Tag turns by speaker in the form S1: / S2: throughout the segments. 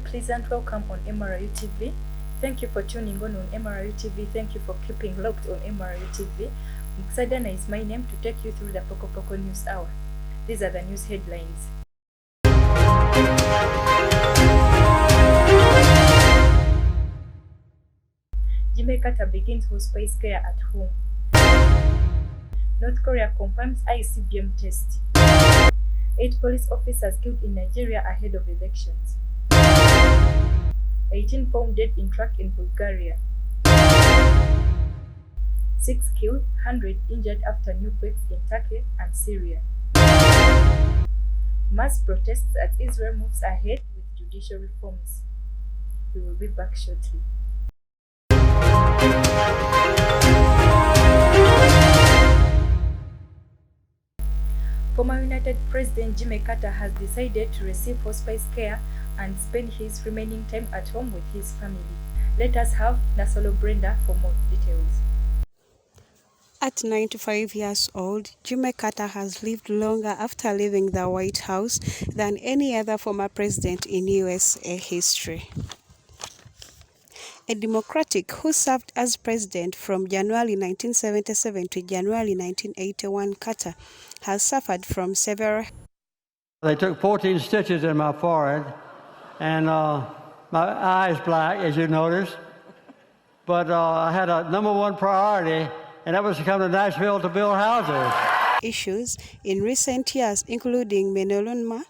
S1: pleasant welcome on MRIU TV. Thank you for tuning on MRIU TV. Thank you for keeping locked on MRIU TV. Muksadana is my name to take you through the Poko Poko News Hour. These are the news headlines. Jimmy Carter begins hospice care at home. North Korea confirms ICBM test. 8 police officers killed in Nigeria ahead of elections. 18 found dead in truck in Bulgaria. 6 killed, 100 injured after new quakes in Turkey and Syria. Mass protests as Israel moves ahead with judicial reforms. We will be back shortly. Former United President Jimmy Carter has decided to receive hospice care and spend his remaining time at home with his family. Let us have Nasolo Brenda for more details.
S2: At 95 years old, Jimmy Carter has lived longer after leaving the White House than any other former president in USA history. A Democratic who served as president from January 1977 to January 1981, Carter has suffered from several.
S3: They took 14 stitches in my forehead, and my eye's black, as you notice. But I had a #1 priority, and that was to come to Nashville to build houses.
S2: Issues in recent years, including melanoma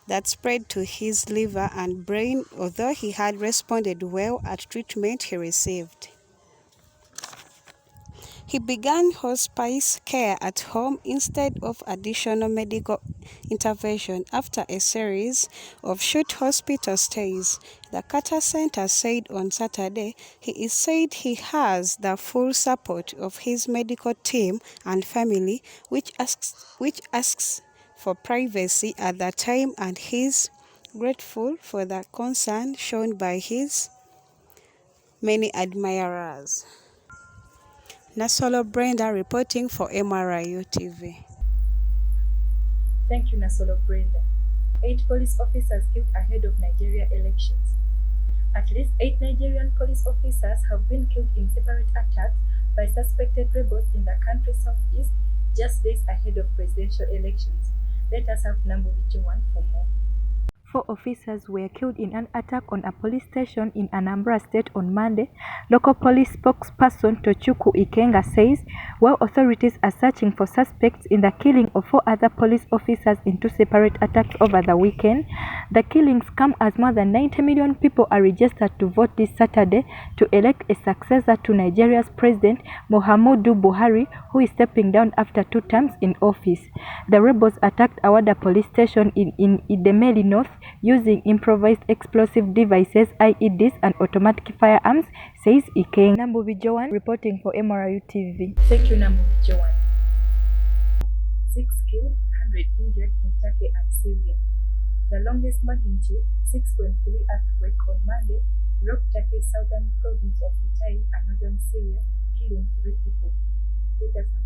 S2: that spread to his liver and brain, although he had responded well at treatment he received. He began hospice care at home instead of additional medical intervention after a series of short hospital stays. The Carter Center said on Saturday he has the full support of his medical team and family, which asks for privacy at the time, and he's grateful for the concern shown by his many admirers. Nasolo Brenda reporting for MRIU TV.
S1: Thank you, Nasolo Brenda. 8 police officers killed ahead of Nigeria elections. At least 8 Nigerian police officers have been killed in separate attacks by suspected rebels in the country's southeast just days ahead of presidential elections. Let us have Nambu Vichwan for more. 4 officers were killed in an attack on a police station in Anambra State on Monday, local police spokesperson Tochukwu Ikenga says, while authorities are searching for suspects in the killing of 4 other police officers in 2 separate attacks over the weekend. The killings come as more than 90 million people are registered to vote this Saturday to elect a successor to Nigeria's President Muhammadu Buhari, who is stepping down after 2 terms in office. The rebels attacked Awada police station in Idemili North using improvised explosive devices, IEDs, and automatic firearms, says Ikeng. Nambu Vijowan reporting for MRIU TV. Thank you, Nambu Vijowan. 6 killed, 100 injured in Turkey and Syria. The longest magnitude 6.3 earthquake on Monday rocked Turkey's southern province of Hatay and northern Syria, killing 3 people. Let us have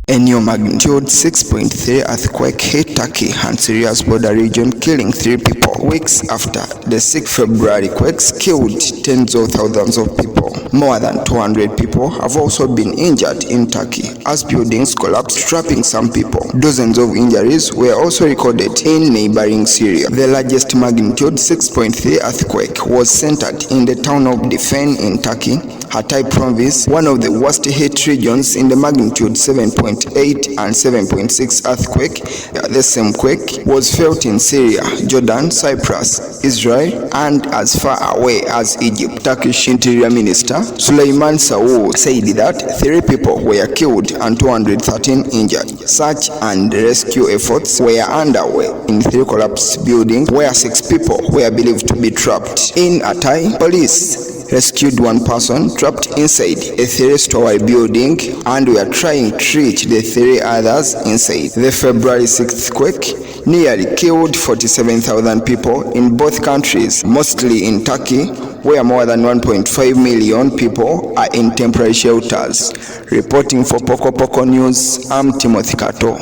S4: a new magnitude 6.3 earthquake hit Turkey and Syria's border region, killing 3 people. Weeks after the 6 February quakes killed tens of thousands of people. More than 200 people have also been injured in Turkey as buildings collapsed, trapping some people. Dozens of injuries were also recorded in neighboring Syria. The largest magnitude 6.3 earthquake was centered in the town of Difen in Turkey, Hatay province, one of the worst hit regions in the magnitude 7.8 and 7.6 earthquake. The same quake was felt in Syria, Jordan, Cyprus, Israel, and as far away as Egypt. Turkish Interior Minister Süleyman Soylu said that 3 people were killed and 213 injured. Search and rescue efforts were underway in 3 collapsed buildings where 6 people were believed to be trapped. In Hatay, police rescued 1 person trapped inside a 3-story building and were trying to treat the 3 others inside. The February 6th quake nearly killed 47,000 people in both countries, mostly in Turkey, where more than 1.5 million people are in temporary shelters. Reporting for Poko Poko News, I'm Timothy Kato.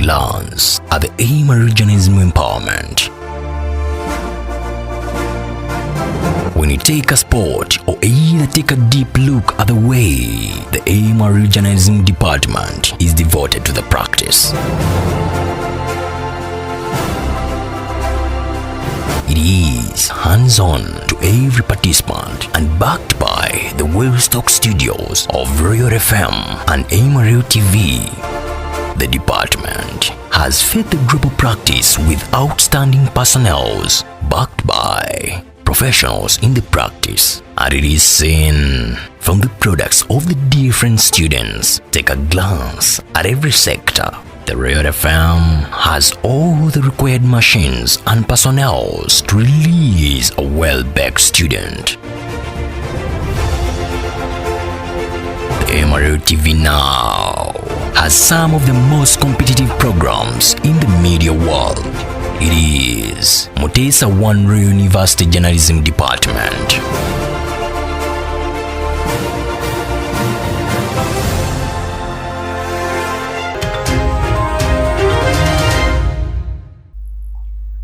S5: glance at the Americanism empowerment. When you take a sport or either take a deep look at the way the Americanism department is devoted to the practice. It is hands-on to every participant and backed by the well-stocked studios of Royal FM and Amarillo TV. The department has fed the global practice with outstanding personnel backed by professionals in the practice, and it is seen from the products of the different students. Take a glance at every sector. The Royal FM has all the required machines and personnel to release a well-backed student. The Amarillo TV now has some of the most competitive programs in the media world. It is Mutesa One University Journalism Department.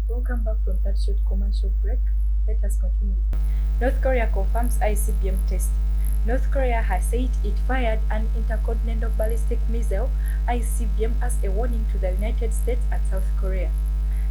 S1: Welcome back from that short commercial break. Let us continue. North Korea confirms ICBM test. North Korea has said it fired an intercontinental ballistic missile ICBM as a warning to the United States and South Korea.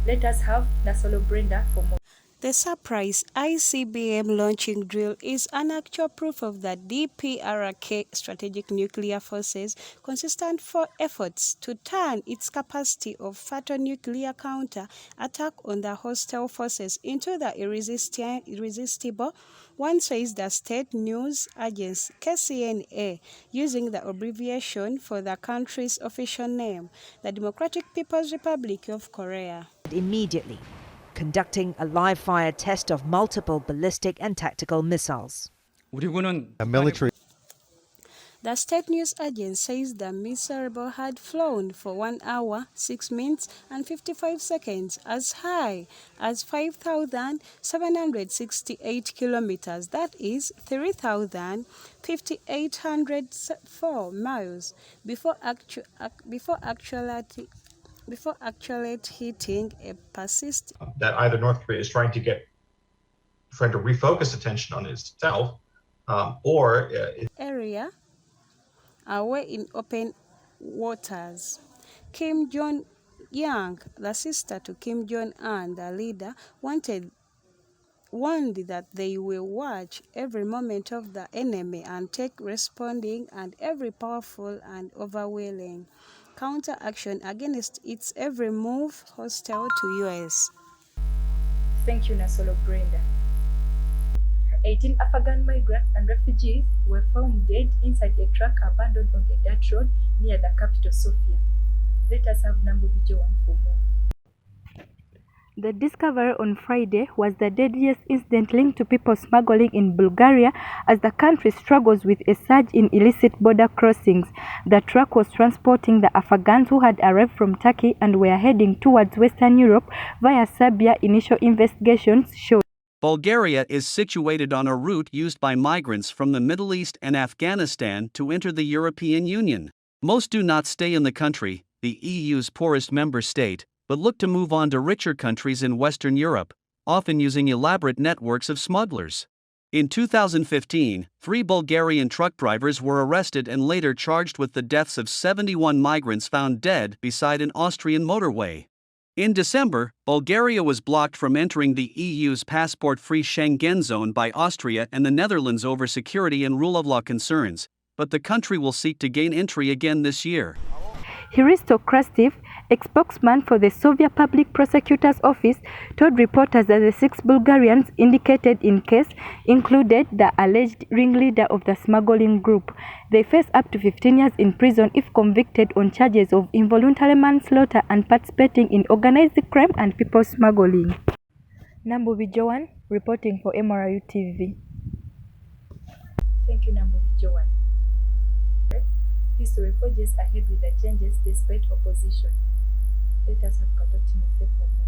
S1: Let us have Nasolo Brenda for more.
S2: The surprise ICBM launching drill is an actual proof of the DPRK strategic nuclear forces' consistent efforts to turn its capacity of fatal nuclear counter attack on the hostile forces into the irresistible. One says the state news agency KCNA, using the abbreviation for the country's official name, the Democratic People's Republic of Korea.
S6: Immediately, conducting a live-fire test of multiple ballistic and tactical missiles.
S2: The state news agency says the missile had flown for 1 hour, 6 minutes and 55 seconds as high as 5,768 kilometers, that is 3,804 miles, before actually hitting a persistent
S7: that either North Korea is trying to refocus attention on itself, or
S2: area away in open waters. Kim Jong-young, the sister to Kim Jong-un, the leader, warned that they will watch every moment of the enemy and take responding and every powerful and overwhelming counteraction against its every move hostile to US.
S1: Thank you, Nasolo Brenda. 18 Afghan migrants and refugees were found dead inside a truck abandoned on a dirt road near the capital, Sofia. Let us have Nambu Vijowan for more. The discovery on Friday was the deadliest incident linked to people smuggling in Bulgaria as the country struggles with a surge in illicit border crossings. The truck was transporting the Afghans who had arrived from Turkey and were heading towards Western Europe via Serbia. Initial investigations showed
S8: Bulgaria is situated on a route used by migrants from the Middle East and Afghanistan to enter the European Union. Most do not stay in the country, the EU's poorest member state, but look to move on to richer countries in Western Europe, often using elaborate networks of smugglers. In 2015, 3 Bulgarian truck drivers were arrested and later charged with the deaths of 71 migrants found dead beside an Austrian motorway. In December, Bulgaria was blocked from entering the EU's passport-free Schengen zone by Austria and the Netherlands over security and rule of law concerns, but the country will seek to gain entry again this year.
S1: Hristo Krastev, spokesman for the Soviet Public Prosecutor's Office, told reporters that the 6 Bulgarians indicated in case included the alleged ringleader of the smuggling group. They face up to 15 years in prison if convicted on charges of involuntary manslaughter and participating in organized crime and people smuggling. Nambu Vijowan, reporting for Amarillo TV. Thank you, Nambu Vijowan. History forges ahead with the changes despite opposition. Let us have Katoti Mofe for more.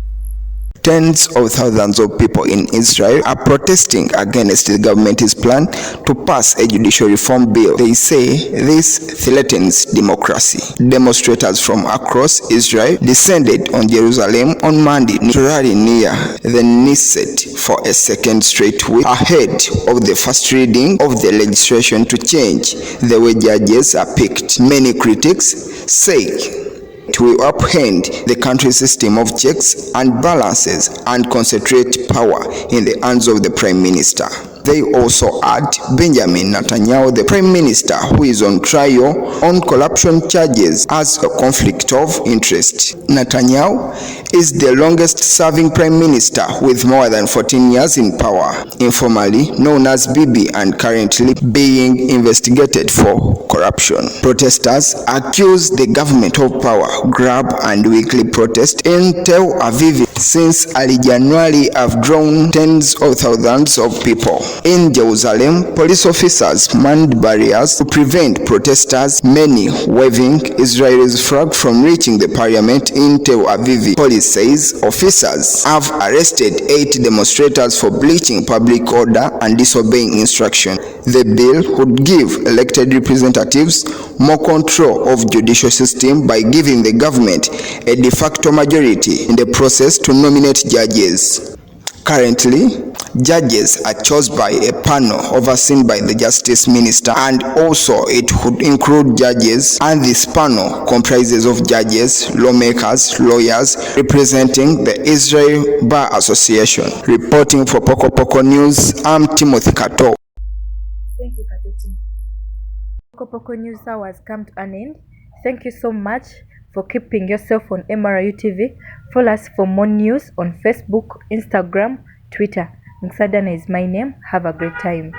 S4: Tens of thousands of people in Israel are protesting against the government's plan to pass a judicial reform bill. They say this threatens democracy. Demonstrators from across Israel descended on Jerusalem on Monday to rally near the Knesset for a second straight week ahead of the first reading of the legislation to change the way judges are picked. Many critics say it will upend the country's system of checks and balances and concentrate power in the hands of the Prime Minister. They also add Benjamin Netanyahu, the Prime Minister, who is on trial on corruption charges, as a conflict of interest. Netanyahu is the longest-serving Prime Minister with more than 14 years in power, informally known as Bibi, and currently being investigated for corruption. Protesters accuse the government of power grab and weekly protest in Tel Aviv since early January have drawn tens of thousands of people. In Jerusalem, police officers manned barriers to prevent protesters, many waving Israel's flag, from reaching the parliament in Tel Aviv. Police says officers have arrested 8 demonstrators for breaching public order and disobeying instruction. The bill would give elected representatives more control of judicial system by giving the government a de facto majority in the process to nominate judges. Currently, judges are chosen by a panel overseen by the Justice Minister, and also it would include judges, and this panel comprises of judges, lawmakers, lawyers representing the Israel Bar Association. Reporting for Poko Poko News, I'm Timothy Kato.
S1: Thank you, Katoti. Poko Poko News hour has come to an end. Thank you so much for keeping yourself on MRU TV. Follow us for more news on Facebook, Instagram, Twitter. Nksadana is my name. Have a great time.